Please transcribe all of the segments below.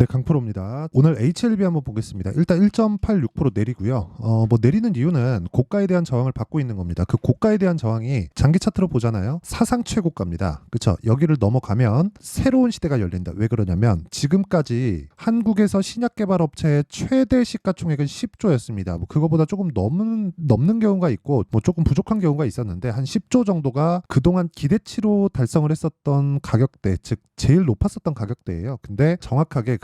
네, 강프로입니다. 오늘 HLB 한번 보겠습니다. 일단 1.86% 내리고요. 내리는 이유는 고가에 대한 저항을 받고 있는 겁니다. 그 고가에 대한 저항이 장기 차트로 보잖아요. 사상 최고가입니다. 그렇죠? 여기를 넘어가면 새로운 시대가 열린다. 왜 그러냐면 지금까지 한국에서 신약 개발 업체의 최대 시가총액은 10조였습니다. 그거보다 조금 넘는 경우가 있고 조금 부족한 경우가 있었는데 한 10조 정도가 그동안 기대치로 달성을 했었던 가격대, 즉 제일 높았었던 가격대예요. 근데 정확하게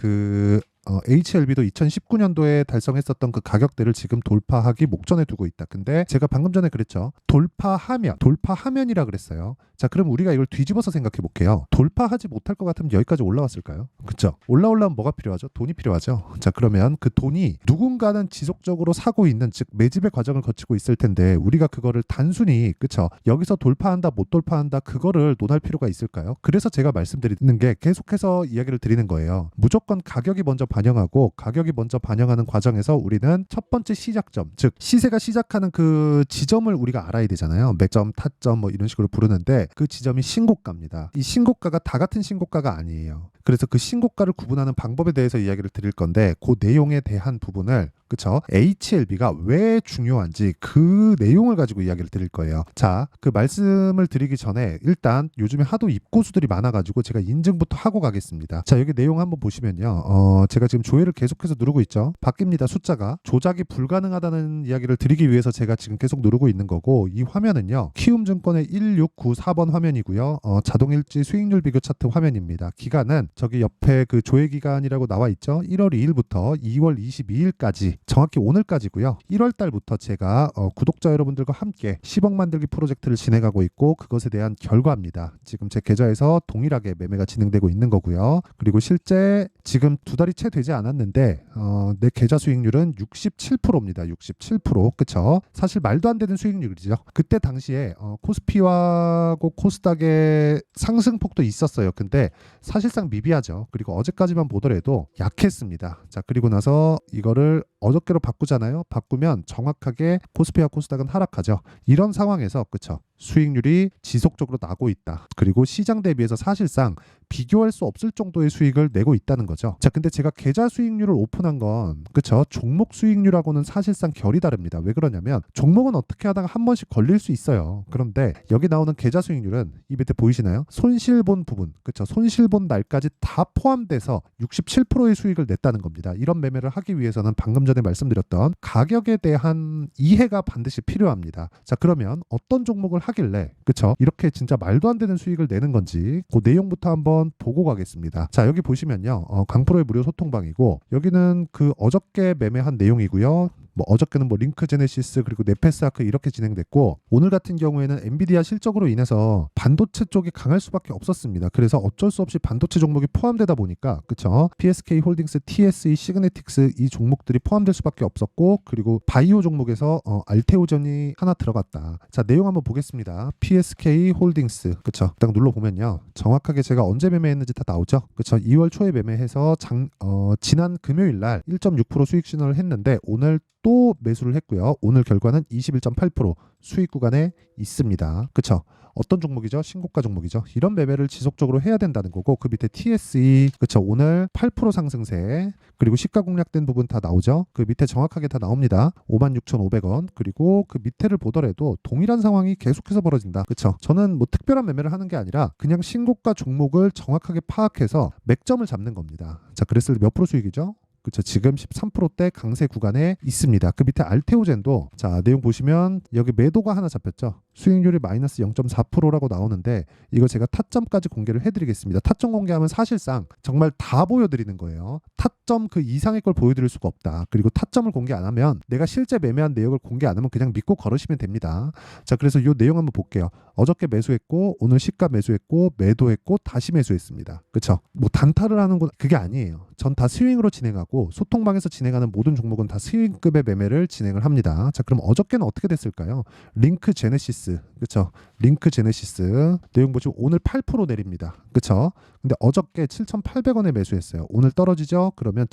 HLB도 2019년도에 달성했었던 그 가격대를 지금 돌파하기 목전에 두고 있다. 근데 제가 방금 전에 그랬죠. 돌파하면이라 그랬어요. 자, 그럼 우리가 이걸 뒤집어서 생각해 볼게요. 돌파하지 못할 것 같으면 여기까지 올라왔을까요? 그렇죠? 올라오려면 뭐가 필요하죠? 돈이 필요하죠. 자, 그러면 그 돈이 누군가는 지속적으로 사고 있는, 즉 매집의 과정을 거치고 있을 텐데 우리가 그거를 단순히, 그렇죠? 여기서 돌파한다 못 돌파한다 그거를 논할 필요가 있을까요? 그래서 제가 말씀드리는 게 계속해서 이야기를 드리는 거예요. 무조건 가격이 먼저 반영하고 가격이 먼저 반영하는 과정에서 우리는 첫 번째 시작점, 즉 시세가 시작하는 그 지점을 우리가 알아야 되잖아요. 매점, 타점 이런 식으로 부르는데 그 지점이 신고가입니다. 이 신고가가 다 같은 신고가가 아니에요. 그래서 그 신고가를 구분하는 방법에 대해서 이야기를 드릴 건데 그 내용에 대한 부분을, 그쵸? HLB가 왜 중요한지 그 내용을 가지고 이야기를 드릴 거예요. 자, 그 말씀을 드리기 전에 일단 요즘에 하도 입고수들이 많아가지고 제가 인증부터 하고 가겠습니다. 자, 여기 내용 한번 보시면요. 제가 지금 조회를 계속해서 누르고 있죠. 바뀝니다. 숫자가. 조작이 불가능하다는 이야기를 드리기 위해서 제가 지금 계속 누르고 있는 거고, 이 화면은요. 키움증권의 1694번 화면이고요. 자동일지 수익률 비교 차트 화면입니다. 기간은 저기 옆에 그 조회 기간이라고 나와 있죠. 1월 2일부터 2월 22일까지, 정확히 오늘까지고요. 1월 달부터 제가 구독자 여러분들과 함께 10억 만들기 프로젝트를 진행하고 있고 그것에 대한 결과입니다. 지금 제 계좌에서 동일하게 매매가 진행되고 있는 거고요. 그리고 실제 지금 2달이 채 되지 않았는데 내 계좌 수익률은 67%입니다. 67%. 그쵸? 사실 말도 안 되는 수익률이죠. 그때 당시에 코스피하고 코스닥의 상승폭도 있었어요. 근데 사실상 미비하죠. 그리고 어제까지만 보더라도 약했습니다. 자, 그리고 나서 이거를 어저께로 바꾸잖아요. 바꾸면 정확하게 코스피와 코스닥은 하락하죠. 이런 상황에서, 그쵸? 수익률이 지속적으로 나고 있다. 그리고 시장 대비해서 사실상 비교할 수 없을 정도의 수익을 내고 있다는 거죠. 자, 근데 제가 계좌 수익률을 오픈한 건, 그쵸? 종목 수익률하고는 사실상 결이 다릅니다. 왜 그러냐면 종목은 어떻게 하다가 한 번씩 걸릴 수 있어요. 그런데 여기 나오는 계좌 수익률은 이 밑에 보이시나요? 손실본 부분, 그쵸? 손실본 날까지 다 포함돼서 67%의 수익을 냈다는 겁니다. 이런 매매를 하기 위해서는 방금 전에 말씀드렸던 가격에 대한 이해가 반드시 필요합니다. 자, 그러면 어떤 종목을 하길래, 그쵸? 이렇게 진짜 말도 안 되는 수익을 내는 건지 그 내용부터 한번 보고 가겠습니다. 자, 여기 보시면요. 강프로의 무료 소통방이고 여기는 그 어저께 매매한 내용이고요. 어저께는 링크 제네시스 그리고 네페스아크 이렇게 진행됐고, 오늘 같은 경우에는 엔비디아 실적으로 인해서 반도체 쪽이 강할 수밖에 없었습니다. 그래서 어쩔 수 없이 반도체 종목이 포함되다 보니까, 그쵸? PSK 홀딩스, TSE, 시그네틱스 이 종목들이 포함될 수밖에 없었고, 그리고 바이오 종목에서 알테오전이 하나 들어갔다. 자, 내용 한번 보겠습니다. PSK 홀딩스, 그쵸? 딱 눌러보면요. 정확하게 제가 언제 매매했는지 다 나오죠? 그쵸? 2월 초에 매매해서 지난 금요일 날 1.6% 수익 신호를 했는데 오늘 또 매수를 했고요. 오늘 결과는 21.8% 수익 구간에 있습니다. 그쵸? 어떤 종목이죠? 신고가 종목이죠. 이런 매매를 지속적으로 해야 된다는 거고, 그 밑에 TSE, 그쵸? 오늘 8% 상승세, 그리고 시가 공략된 부분 다 나오죠. 그 밑에 정확하게 다 나옵니다. 56,500원. 그리고 그 밑에를 보더라도 동일한 상황이 계속해서 벌어진다. 그쵸? 저는 특별한 매매를 하는 게 아니라 그냥 신고가 종목을 정확하게 파악해서 맥점을 잡는 겁니다. 자, 그랬을 때 몇 프로 수익이죠? 그쵸? 지금 13%대 강세 구간에 있습니다. 그 밑에 알테오젠도, 자, 내용 보시면 여기 매도가 하나 잡혔죠. 수익률이 마이너스 0.4%라고 나오는데 이거 제가 타점까지 공개를 해드리겠습니다. 타점 공개하면 사실상 정말 다 보여드리는 거예요. 타점 그 이상의 걸 보여드릴 수가 없다. 그리고 타점을 공개 안 하면, 내가 실제 매매한 내역을 공개 안 하면 그냥 믿고 걸으시면 됩니다. 자, 그래서 이 내용 한번 볼게요. 어저께 매수했고 오늘 시가 매수했고 매도했고 다시 매수했습니다. 그쵸? 단타를 하는 건 그게 아니에요. 전 다 스윙으로 진행하고 소통방에서 진행하는 모든 종목은 다 스윙급의 매매를 진행을 합니다. 자, 그럼 어저께는 어떻게 됐을까요? 링크 제네시스, 그쵸? 링크 제네시스 내용 보시면 오늘 8% 내립니다. 그쵸? 근데 어저께 7,800원에 매수했어요. 오늘 떨어지죠? 그러면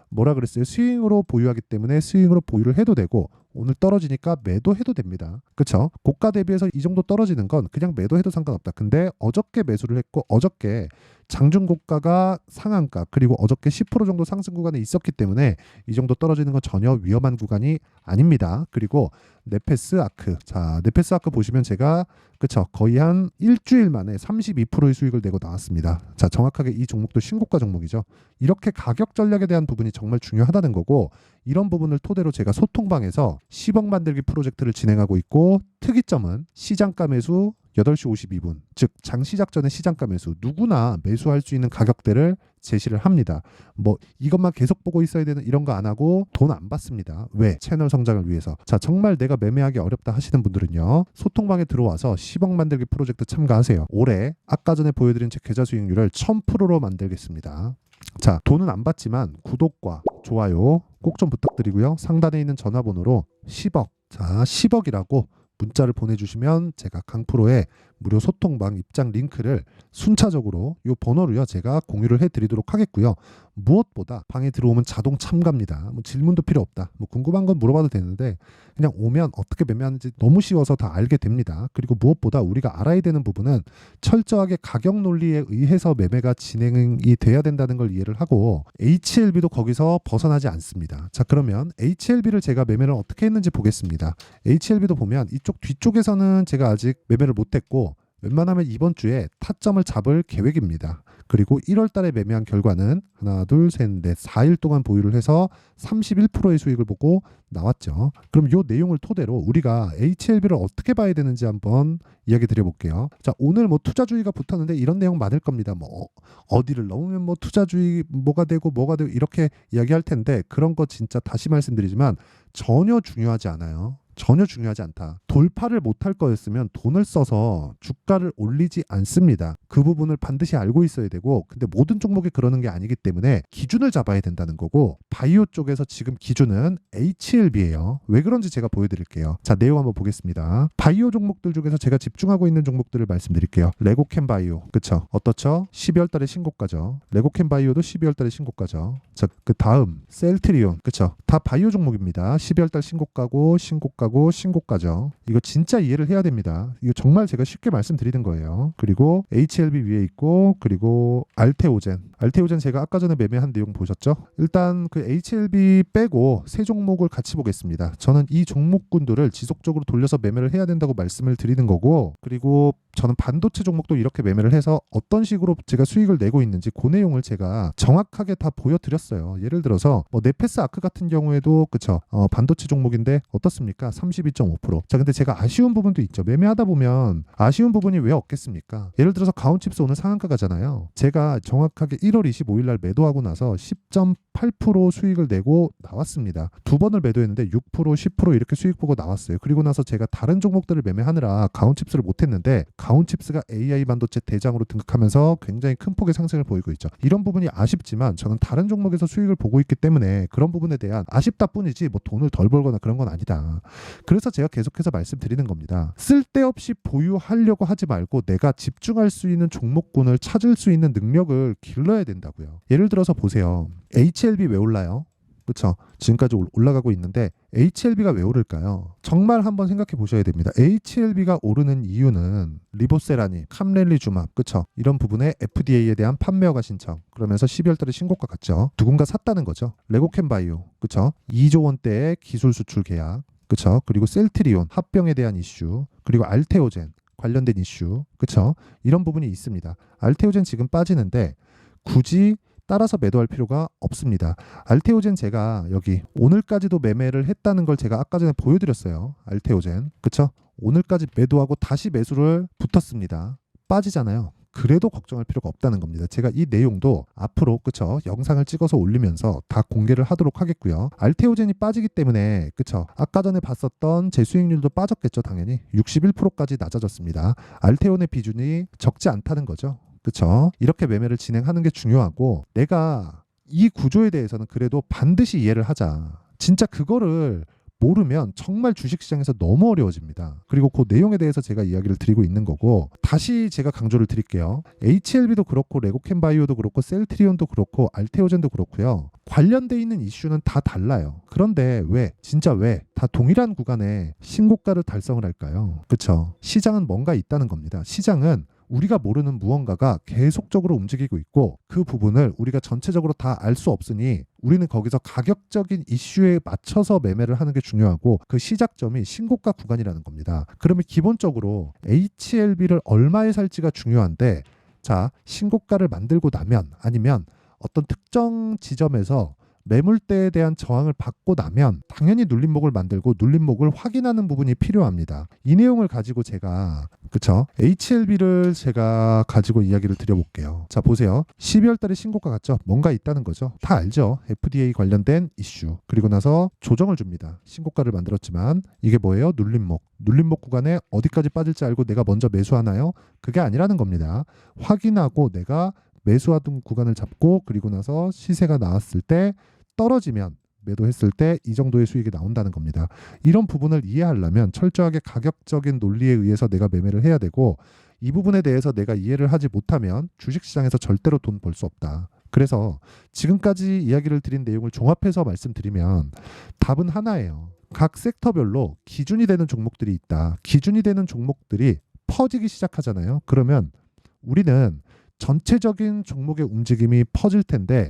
뭐라 그랬어요? 스윙으로 보유하기 때문에 스윙으로 보유를 해도 되고 오늘 떨어지니까 매도해도 됩니다. 그쵸? 고가 대비해서 이 정도 떨어지는 건 그냥 매도해도 상관없다. 근데 어저께 매수를 했고 어저께 장중 고가가 상한가 그리고 어저께 10% 정도 상승 구간에 있었기 때문에 이 정도 떨어지는 건 전혀 위험한 구간이 아닙니다. 그리고 네페스 아크. 자, 네페스 아크 보시면 제가 그쵸? 거의 한 일주일 만에 32%의 수익을 내고 나왔습니다. 자, 정확하게 이 종목도 신고가 종목이죠. 이렇게 가격 전략에 대한 부분이 정말 중요하다는 거고 이런 부분을 토대로 제가 소통방에서 10억 만들기 프로젝트를 진행하고 있고 특이점은 시장가 매수 8시 52분, 즉 장시작 전에 시장가 매수 누구나 매수할 수 있는 가격대를 제시를 합니다. 뭐 이것만 계속 보고 있어야 되는 이런 거 안 하고 돈 안 받습니다. 왜? 채널 성장을 위해서. 자, 정말 내가 매매하기 어렵다 하시는 분들은요. 소통방에 들어와서 10억 만들기 프로젝트 참가하세요. 올해 아까 전에 보여드린 제 계좌 수익률을 1000%로 만들겠습니다. 자, 돈은 안 받지만 구독과 좋아요 꼭 좀 부탁드리고요. 상단에 있는 전화번호로 10억, 자 10억이라고 문자를 보내주시면 제가 강프로의 무료 소통방 입장 링크를 순차적으로 이 번호로요 제가 공유를 해드리도록 하겠고요. 무엇보다 방에 들어오면 자동 참가입니다. 뭐 질문도 필요 없다. 뭐 궁금한 건 물어봐도 되는데 그냥 오면 어떻게 매매하는지 너무 쉬워서 다 알게 됩니다. 그리고 무엇보다 우리가 알아야 되는 부분은 철저하게 가격 논리에 의해서 매매가 진행이 돼야 된다는 걸 이해를 하고 HLB도 거기서 벗어나지 않습니다. 자, 그러면 HLB를 제가 매매를 어떻게 했는지 보겠습니다. HLB도 보면 이쪽 뒤쪽에서는 제가 아직 매매를 못했고 웬만하면 이번 주에 타점을 잡을 계획입니다. 그리고 1월 달에 매매한 결과는 하나, 둘, 셋, 넷, 4일 동안 보유를 해서 31%의 수익을 보고 나왔죠. 그럼 이 내용을 토대로 우리가 HLB를 어떻게 봐야 되는지 한번 이야기 드려볼게요. 자, 오늘 뭐 투자주의가 붙었는데 이런 내용 많을 겁니다. 뭐 어디를 넣으면 뭐 투자주의 뭐가 되고 이렇게 이야기할 텐데 그런 거 진짜 다시 말씀드리지만 전혀 중요하지 않아요. 전혀 중요하지 않다. 돌파를 못할 거였으면 돈을 써서 주가를 올리지 않습니다. 그 부분을 반드시 알고 있어야 되고 근데 모든 종목이 그러는 게 아니기 때문에 기준을 잡아야 된다는 거고 바이오 쪽에서 지금 기준은 HLB예요. 왜 그런지 제가 보여드릴게요. 자, 내용 한번 보겠습니다. 바이오 종목들 중에서 제가 집중하고 있는 종목들을 말씀드릴게요. 레고캠 바이오, 그쵸? 어떻죠? 12월 달에 신고가죠. 레고캠 바이오도 12월 달에 신고가죠. 자, 그 다음 셀트리온, 그쵸? 다 바이오 종목입니다. 12월 달 신고가고 신고가죠. 이거 진짜 이해를 해야 됩니다. 이거 정말 제가 쉽게 말씀드리는 거예요. 그리고 HLB 위에 있고 그리고 알테오젠 제가 아까 전에 매매한 내용 보셨죠? 일단 그 HLB 빼고 세 종목을 같이 보겠습니다. 저는 이 종목군들을 지속적으로 돌려서 매매를 해야 된다고 말씀을 드리는 거고 그리고 저는 반도체 종목도 이렇게 매매를 해서 어떤 식으로 제가 수익을 내고 있는지 그 내용을 제가 정확하게 다 보여드렸어요. 예를 들어서 뭐 네페스 아크 같은 경우에도 그쵸? 반도체 종목인데 어떻습니까? 32.5%. 자, 근데 제가 아쉬운 부분도 있죠. 매매하다 보면 아쉬운 부분이 왜 없겠습니까? 예를 들어서 가온칩스 오늘 상한가 가잖아요. 제가 정확하게 1월 25일 날 매도하고 나서 10.8% 수익을 내고 나왔습니다. 두 번을 매도했는데 6%, 10% 이렇게 수익 보고 나왔어요. 그리고 나서 제가 다른 종목들을 매매하느라 가온칩스를 못했는데 가온칩스가 AI 반도체 대장으로 등극하면서 굉장히 큰 폭의 상승을 보이고 있죠. 이런 부분이 아쉽지만 저는 다른 종목에서 수익을 보고 있기 때문에 그런 부분에 대한 아쉽다 뿐이지 뭐 돈을 덜 벌거나 그런 건 아니다. 그래서 제가 계속해서 말씀드리는 겁니다. 쓸데없이 보유하려고 하지 말고 내가 집중할 수 있는 종목군을 찾을 수 있는 능력을 길러야 된다고요. 예를 들어서 보세요. HLB 왜 올라요? 그렇죠. 지금까지 올라가고 있는데 HLB가 왜 오를까요? 정말 한번 생각해 보셔야 됩니다. HLB가 오르는 이유는 리보세라니, 캄렐리주맙, 그렇죠. 이런 부분에 FDA에 대한 판매 허가 신청 그러면서 12월 달에 신고가 갔죠. 누군가 샀다는 거죠. 레고캠 바이오, 그렇죠. 2조 원대의 기술 수출 계약, 그렇죠. 그리고 셀트리온 합병에 대한 이슈, 그리고 알테오젠 관련된 이슈, 그렇죠. 이런 부분이 있습니다. 알테오젠 지금 빠지는데 굳이 따라서 매도할 필요가 없습니다. 알테오젠 제가 여기 오늘까지도 매매를 했다는 걸 제가 아까 전에 보여드렸어요. 알테오젠, 그쵸? 오늘까지 매도하고 다시 매수를 붙었습니다. 빠지잖아요. 그래도 걱정할 필요가 없다는 겁니다. 제가 이 내용도 앞으로 그쵸 영상을 찍어서 올리면서 다 공개를 하도록 하겠고요. 알테오젠이 빠지기 때문에 그쵸 아까 전에 봤었던 제 수익률도 빠졌겠죠. 당연히 61%까지 낮아졌습니다. 알테온의 비중이 적지 않다는 거죠. 그쵸? 이렇게 매매를 진행하는 게 중요하고 내가 이 구조에 대해서는 그래도 반드시 이해를 하자. 진짜 그거를 모르면 정말 주식시장에서 너무 어려워집니다. 그리고 그 내용에 대해서 제가 이야기를 드리고 있는 거고, 다시 제가 강조를 드릴게요. HLB도 그렇고 레고캠바이오도 그렇고 셀트리온도 그렇고 알테오젠도 그렇고요. 관련돼 있는 이슈는 다 달라요. 그런데 왜 다 동일한 구간에 신고가를 달성을 할까요? 그렇죠. 시장은 뭔가 있다는 겁니다. 시장은 우리가 모르는 무언가가 계속적으로 움직이고 있고, 그 부분을 우리가 전체적으로 다 알 수 없으니 우리는 거기서 가격적인 이슈에 맞춰서 매매를 하는 게 중요하고, 그 시작점이 신고가 구간이라는 겁니다. 그러면 기본적으로 HLB를 얼마에 살지가 중요한데, 자, 신고가를 만들고 나면, 아니면 어떤 특정 지점에서 매물대에 대한 저항을 받고 나면 당연히 눌림목을 만들고 눌림목을 확인하는 부분이 필요합니다. 이 내용을 가지고 제가 HLB를 제가 가지고 이야기를 드려볼게요. 자, 보세요. 12월 달에 신고가 갔죠. 뭔가 있다는 거죠. 다 알죠. FDA 관련된 이슈. 그리고 나서 조정을 줍니다. 신고가를 만들었지만 이게 뭐예요? 눌림목. 눌림목 구간에 어디까지 빠질지 알고 내가 먼저 매수하나요? 그게 아니라는 겁니다. 확인하고 내가 매수하던 구간을 잡고, 그리고 나서 시세가 나왔을 때 떨어지면 매도했을 때 이 정도의 수익이 나온다는 겁니다. 이런 부분을 이해하려면 철저하게 가격적인 논리에 의해서 내가 매매를 해야 되고, 이 부분에 대해서 내가 이해를 하지 못하면 주식시장에서 절대로 돈 벌 수 없다. 그래서 지금까지 이야기를 드린 내용을 종합해서 말씀드리면 답은 하나예요. 각 섹터별로 기준이 되는 종목들이 있다. 기준이 되는 종목들이 퍼지기 시작하잖아요. 그러면 우리는 전체적인 종목의 움직임이 퍼질 텐데,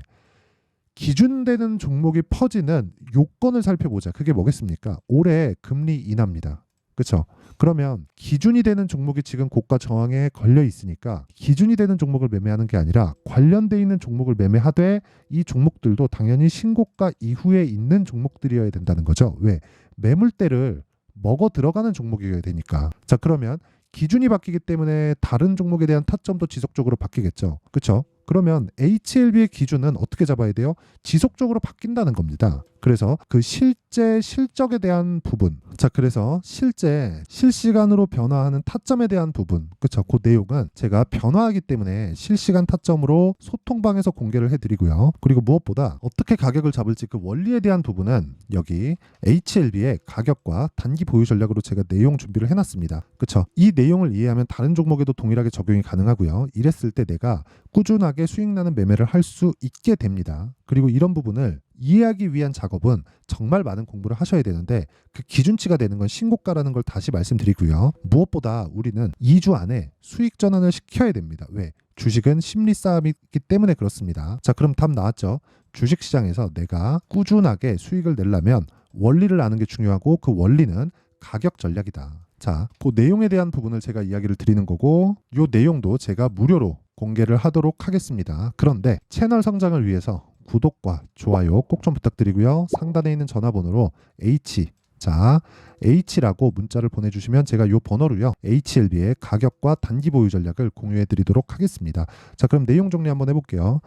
기준되는 종목이 퍼지는 요건을 살펴보자. 그게 뭐겠습니까? 올해 금리 인하입니다. 그렇죠? 그러면 기준이 되는 종목이 지금 고가 저항에 걸려 있으니까 기준이 되는 종목을 매매하는 게 아니라 관련돼 있는 종목을 매매하되, 이 종목들도 당연히 신고가 이후에 있는 종목들이어야 된다는 거죠. 왜? 매물대를 먹어 들어가는 종목이어야 되니까. 자, 그러면 기준이 바뀌기 때문에 다른 종목에 대한 타점도 지속적으로 바뀌겠죠. 그렇죠? 그러면 HLB의 기준은 어떻게 잡아야 돼요? 지속적으로 바뀐다는 겁니다. 그래서 그 실제 실적에 대한 부분, 자, 그래서 실제 실시간으로 변화하는 타점에 대한 부분, 그렇죠? 그 내용은 제가 변화하기 때문에 실시간 타점으로 소통방에서 공개를 해드리고요. 그리고 무엇보다 어떻게 가격을 잡을지 그 원리에 대한 부분은 여기 HLB의 가격과 단기 보유 전략으로 제가 내용 준비를 해놨습니다. 그렇죠? 이 내용을 이해하면 다른 종목에도 동일하게 적용이 가능하고요. 이랬을 때 내가 꾸준하게 수익 나는 매매를 할 수 있게 됩니다. 그리고 이런 부분을 이해하기 위한 작업은 정말 많은 공부를 하셔야 되는데, 그 기준치가 되는 건 신고가라는 걸 다시 말씀드리고요. 무엇보다 우리는 2주 안에 수익 전환을 시켜야 됩니다. 왜? 주식은 심리 싸움이기 때문에 그렇습니다. 자, 그럼 답 나왔죠? 주식시장에서 내가 꾸준하게 수익을 내려면 원리를 아는 게 중요하고, 그 원리는 가격 전략이다. 자, 그 내용에 대한 부분을 제가 이야기를 드리는 거고, 이 내용도 제가 무료로 공개를 하도록 하겠습니다. 그런데 채널 성장을 위해서 구독과 좋아요 꼭 좀 부탁드리고요. 상단에 있는 전화번호로 H라고 문자를 보내주시면 제가 이 번호로요, HLB의 가격과 단기 보유 전략을 공유해 드리도록 하겠습니다. 자, 그럼 내용 정리 한번 해볼게요.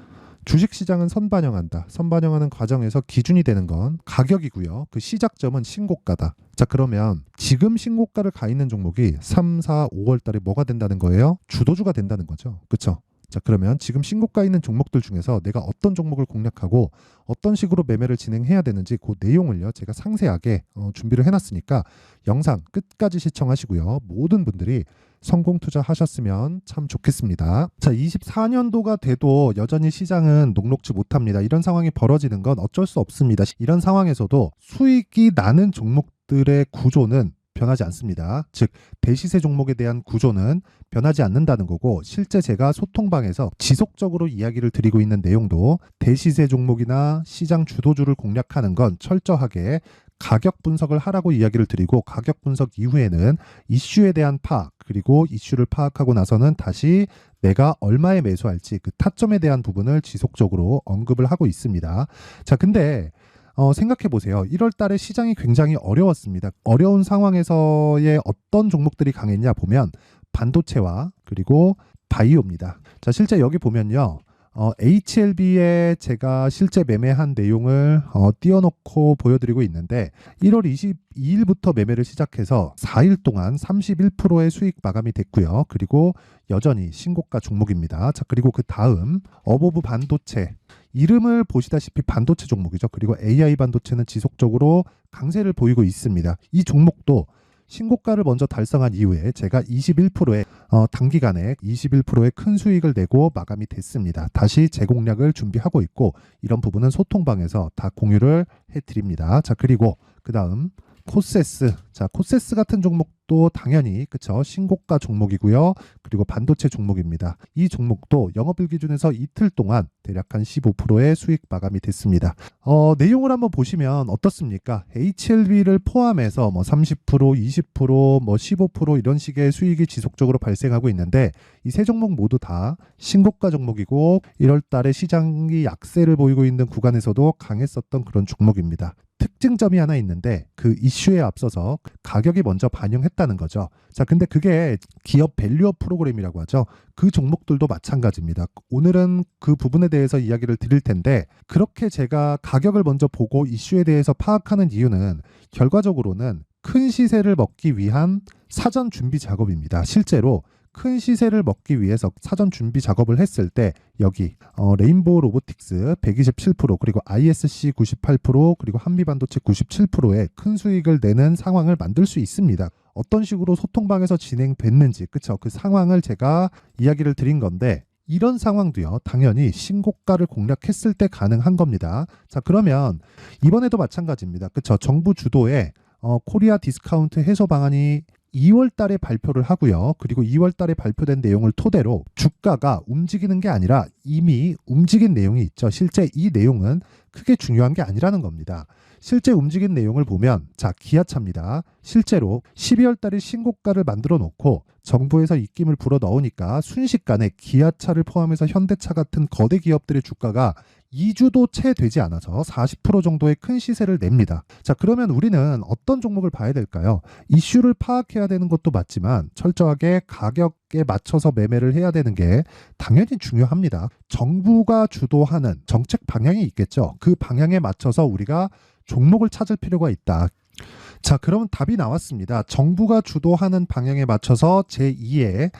주식시장은 선반영한다. 선반영하는 과정에서 기준이 되는 건 가격이고요. 그 시작점은 신고가다. 자, 그러면 지금 신고가를 가 있는 종목이 3, 4, 5월 달에 뭐가 된다는 거예요? 주도주가 된다는 거죠. 그렇죠? 자, 그러면 지금 신고가 있는 종목들 중에서 내가 어떤 종목을 공략하고 어떤 식으로 매매를 진행해야 되는지 그 내용을요, 제가 상세하게 준비를 해놨으니까 영상 끝까지 시청하시고요. 모든 분들이 성공 투자하셨으면 참 좋겠습니다. 자, 24년도가 돼도 여전히 시장은 녹록지 못합니다. 이런 상황이 벌어지는 건 어쩔 수 없습니다. 이런 상황에서도 수익이 나는 종목들의 구조는 변하지 않습니다. 즉, 대시세 종목에 대한 구조는 변하지 않는다는 거고, 실제 제가 소통방에서 지속적으로 이야기를 드리고 있는 내용도 대시세 종목이나 시장 주도주를 공략하는 건 철저하게 가격 분석을 하라고 이야기를 드리고, 가격 분석 이후에는 이슈에 대한 파악, 그리고 이슈를 파악하고 나서는 다시 내가 얼마에 매수할지 그 타점에 대한 부분을 지속적으로 언급을 하고 있습니다. 자, 근데 생각해 보세요. 1월 달에 시장이 굉장히 어려웠습니다. 어려운 상황에서의 어떤 종목들이 강했냐 보면 반도체와 그리고 바이오입니다. 자, 실제 여기 보면요. HLB에 제가 실제 매매한 내용을 띄워놓고 보여드리고 있는데 1월 22일부터 매매를 시작해서 4일 동안 31%의 수익 마감이 됐고요. 그리고 여전히 신고가 종목입니다. 자, 그리고 그 다음 어보브 반도체, 이름을 보시다시피 반도체 종목이죠. 그리고 AI 반도체는 지속적으로 강세를 보이고 있습니다. 이 종목도 신고가를 먼저 달성한 이후에 제가 21%의 단기간에 21%의 큰 수익을 내고 마감이 됐습니다. 다시 재공략을 준비하고 있고 이런 부분은 소통방에서 다 공유를 해드립니다. 자, 그리고 그 다음 코세스. 자, 코세스 같은 종목도 당연히 그쵸, 신고가 종목이고요. 그리고 반도체 종목입니다. 이 종목도 영업일 기준에서 이틀 동안 대략 한 15%의 수익 마감이 됐습니다. 내용을 한번 보시면 어떻습니까? HLB를 포함해서 뭐 30%, 20%, 뭐 15% 이런 식의 수익이 지속적으로 발생하고 있는데 이 세 종목 모두 다 신고가 종목이고 1월 달에 시장이 약세를 보이고 있는 구간에서도 강했었던 그런 종목입니다. 특징점이 하나 있는데 그 이슈에 앞서서 가격이 먼저 반영했다는 거죠. 자, 근데 그게 기업 밸류업 프로그램이라고 하죠. 그 종목들도 마찬가지입니다. 오늘은 그 부분에 대해서 이야기를 드릴 텐데 그렇게 제가 가격을 먼저 보고 이슈에 대해서 파악하는 이유는 결과적으로는 큰 시세를 먹기 위한 사전 준비 작업입니다. 실제로 큰 시세를 먹기 위해서 사전 준비 작업을 했을 때 여기 레인보우 로보틱스 127% 그리고 ISC 98% 그리고 한미반도체 97%의 큰 수익을 내는 상황을 만들 수 있습니다. 어떤 식으로 소통방에서 진행됐는지 그쵸, 그 상황을 제가 이야기를 드린 건데 이런 상황도요 당연히 신고가를 공략했을 때 가능한 겁니다. 자, 그러면 이번에도 마찬가지입니다. 그쵸, 정부 주도의 코리아 디스카운트 해소 방안이 2월 달에 발표를 하고요. 그리고 2월 달에 발표된 내용을 토대로 주가가 움직이는 게 아니라 이미 움직인 내용이 있죠. 실제 이 내용은 크게 중요한 게 아니라는 겁니다. 실제 움직인 내용을 보면 자, 기아차입니다. 실제로 12월 달에 신고가를 만들어 놓고 정부에서 입김을 불어 넣으니까 순식간에 기아차를 포함해서 현대차 같은 거대 기업들의 주가가 2주도 채 되지 않아서 40% 정도의 큰 시세를 냅니다. 자, 그러면 우리는 어떤 종목을 봐야 될까요? 이슈를 파악해야 되는 것도 맞지만 철저하게 가격에 맞춰서 매매를 해야 되는 게 당연히 중요합니다. 정부가 주도하는 정책 방향이 있겠죠. 그 방향에 맞춰서 우리가 종목을 찾을 필요가 있다. 자, 그럼 답이 나왔습니다. 정부가 주도하는 방향에 맞춰서 제2의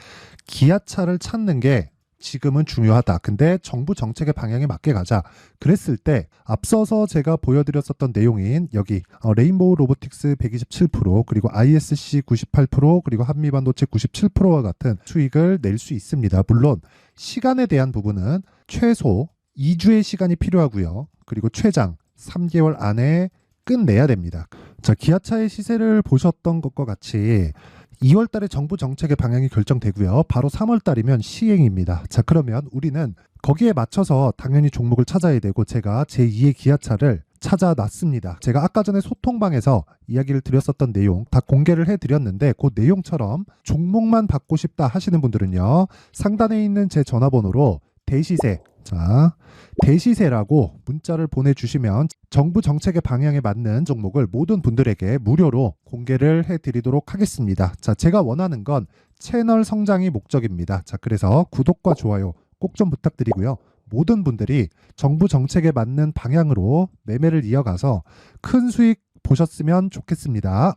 기아차를 찾는 게 지금은 중요하다. 근데 정부 정책의 방향에 맞게 가자. 그랬을 때 앞서서 제가 보여드렸었던 내용인 여기 레인보우 로보틱스 127% 그리고 ISC 98% 그리고 한미반도체 97%와 같은 수익을 낼 수 있습니다. 물론 시간에 대한 부분은 최소 2주의 시간이 필요하고요. 그리고 최장 3개월 안에 끝내야 됩니다. 자, 기아차의 시세를 보셨던 것과 같이 2월 달에 정부 정책의 방향이 결정되고요. 바로 3월 달이면 시행입니다. 자, 그러면 우리는 거기에 맞춰서 당연히 종목을 찾아야 되고 제가 제2의 기아차를 찾아놨습니다. 제가 아까 전에 소통방에서 이야기를 드렸었던 내용 다 공개를 해드렸는데 그 내용처럼 종목만 받고 싶다 하시는 분들은요. 상단에 있는 제 전화번호로 대시세, 자, 대시세라고 문자를 보내주시면 정부 정책의 방향에 맞는 종목을 모든 분들에게 무료로 공개를 해드리도록 하겠습니다. 자, 제가 원하는 건 채널 성장이 목적입니다. 자, 그래서 구독과 좋아요 꼭 좀 부탁드리고요. 모든 분들이 정부 정책에 맞는 방향으로 매매를 이어가서 큰 수익 보셨으면 좋겠습니다.